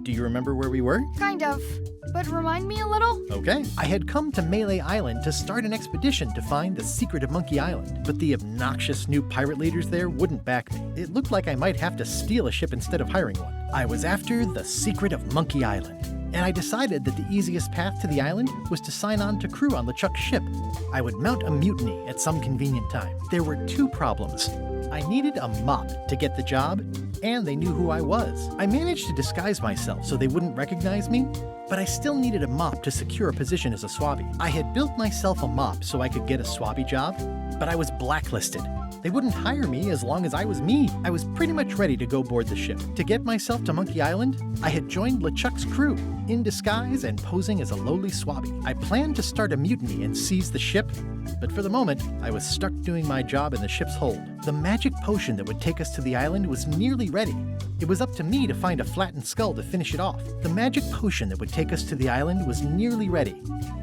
Do you remember where we were? Kind of. But remind me a little? Okay. I had come to Melee Island to start an expedition to find the secret of Monkey Island, but the obnoxious new pirate leaders there wouldn't back me. It looked like I might have to steal a ship instead of hiring one. I was after the secret of Monkey Island, and I decided that the easiest path to the island was to sign on to crew on LeChuck's ship. I would mount a mutiny at some convenient time. There were two problems. I needed a mop to get the job, and they knew who I was. I managed to disguise myself so they wouldn't recognize me, but I still needed a mop to secure a position as a swabby. I had built myself a mop so I could get a swabby job, but I was blacklisted. They wouldn't hire me as long as I was me. I was pretty much ready to go board the ship. To get myself to Monkey Island, I had joined LeChuck's crew, in disguise and posing as a lowly swabby. I planned to start a mutiny and seize the ship, but for the moment, I was stuck doing my job in the ship's hold. The magic potion that would take us to the island was nearly ready. It was up to me to find a flattened skull to finish it off. The magic potion that would take us to the island was nearly ready.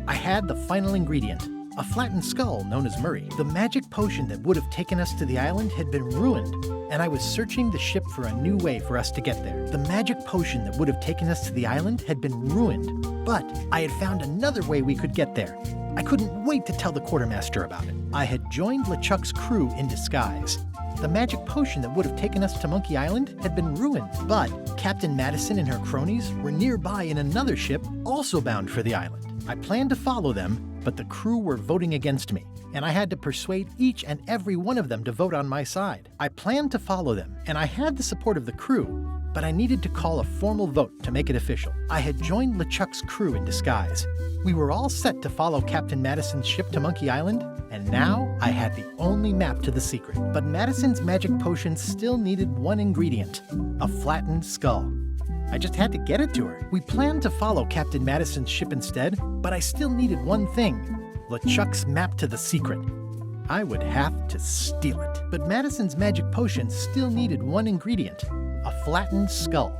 I had the final ingredient. A flattened skull known as Murray. The magic potion that would have taken us to the island had been ruined, and I was searching the ship for a new way for us to get there. The magic potion that would have taken us to the island had been ruined, but I had found another way we could get there. I couldn't wait to tell the quartermaster about it. I had joined LeChuck's crew in disguise. The magic potion that would have taken us to Monkey Island had been ruined, but Captain Madison and her cronies were nearby in another ship also bound for the island. I planned to follow them, but the crew were voting against me, and I had to persuade each and every one of them to vote on my side. I planned to follow them, and I had the support of the crew, but I needed to call a formal vote to make it official. I had joined LeChuck's crew in disguise. We were all set to follow Captain Madison's ship to Monkey Island, and now I had the only map to the secret. But Madison's magic potion still needed one ingredient: a flattened skull. I just had to get it to her. We planned to follow Captain Madison's ship instead, but I still needed one thing: LeChuck's map to the secret. I would have to steal it. But Madison's magic potion still needed one ingredient: a flattened skull.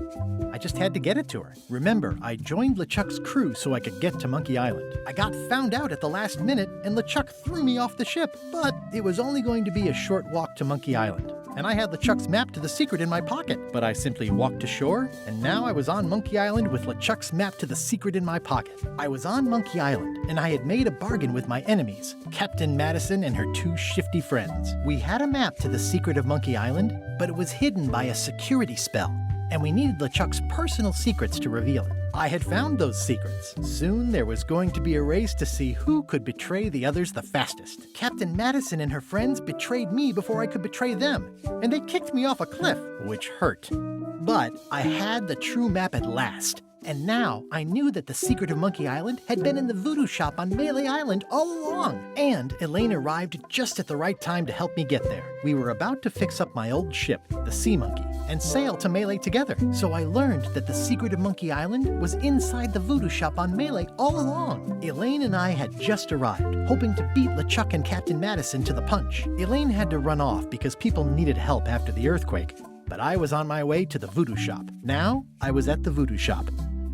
I just had to get it to her. Remember, I joined LeChuck's crew so I could get to Monkey Island. I got found out at the last minute, and LeChuck threw me off the ship. But it was only going to be a short walk to Monkey Island, and I had LeChuck's map to the secret in my pocket. But I simply walked ashore, and now I was on Monkey Island with LeChuck's map to the secret in my pocket. I was on Monkey Island, and I had made a bargain with my enemies, Captain Madison and her two shifty friends. We had a map to the secret of Monkey Island, but it was hidden by a security spell, and we needed LeChuck's personal secrets to reveal it. I had found those secrets. Soon there was going to be a race to see who could betray the others the fastest. Captain Madison and her friends betrayed me before I could betray them, and they kicked me off a cliff, which hurt. But I had the true map at last, and now I knew that the secret of Monkey Island had been in the voodoo shop on Melee Island all along. And Elaine arrived just at the right time to help me get there. We were about to fix up my old ship, the Sea Monkey, and sail to Melee together. So I learned that the secret of Monkey Island was inside the voodoo shop on Melee all along. Elaine and I had just arrived, hoping to beat LeChuck and Captain Madison to the punch. Elaine had to run off because people needed help after the earthquake, but I was on my way to the voodoo shop. Now I was at the voodoo shop.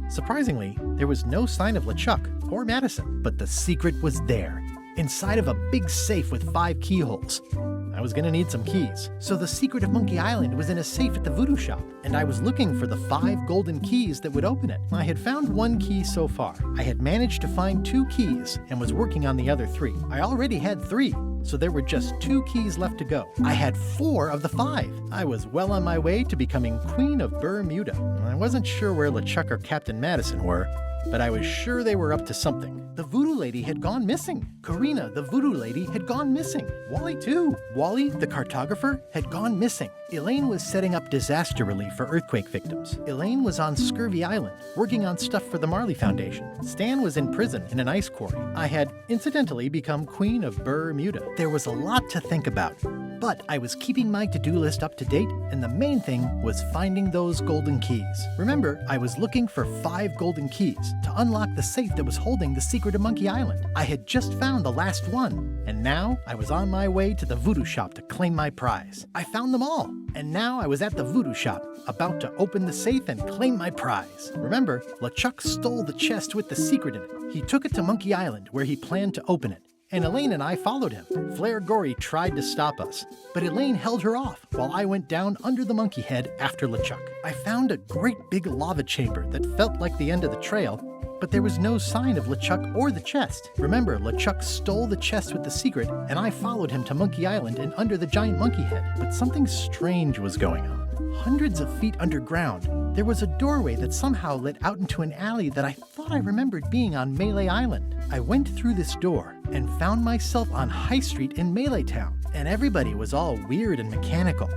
Surprisingly, there was no sign of LeChuck or Madison, but the secret was there, inside of a big safe with 5 keyholes. I was gonna need some keys. So the secret of Monkey Island was in a safe at the voodoo shop, and I was looking for the 5 golden keys that would open it. I had found 1 key so far. I had managed to find 2 keys and was working on the other 3. I already had 3, so there were just 2 keys left to go. I had 4 of the 5. I was well on my way to becoming Queen of Bermuda. I wasn't sure where LeChuck or Captain Madison were, but I was sure they were up to something. The voodoo lady had gone missing. Karina, the voodoo lady, had gone missing. Wally, too. Wally, the cartographer, had gone missing. Elaine was setting up disaster relief for earthquake victims. Elaine was on Scurvy Island, working on stuff for the Marley Foundation. Stan was in prison in an ice quarry. I had, incidentally, become Queen of Bermuda. There was a lot to think about, but I was keeping my to-do list up to date, and the main thing was finding those golden keys. Remember, I was looking for 5 golden keys to unlock the safe that was holding the secret of Monkey Island. I had just found the last one, and now I was on my way to the voodoo shop to claim my prize. I found them all, and now I was at the voodoo shop, about to open the safe and claim my prize. Remember, LeChuck stole the chest with the secret in it. He took it to Monkey Island, where he planned to open it. and Elaine and I followed him. Flare Gory tried to stop us, but Elaine held her off while I went down under the monkey head after LeChuck. I found a great big lava chamber that felt like the end of the trail, but there was no sign of LeChuck or the chest. Remember, LeChuck stole the chest with the secret, and I followed him to Monkey Island and under the giant monkey head. But something strange was going on. Hundreds of feet underground, there was a doorway that somehow led out into an alley that I thought I remembered being on Melee Island. I went through this door and found myself on High Street in Melee Town, and everybody was all weird and mechanical,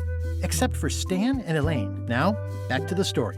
except for Stan and Elaine. Now, back to the story.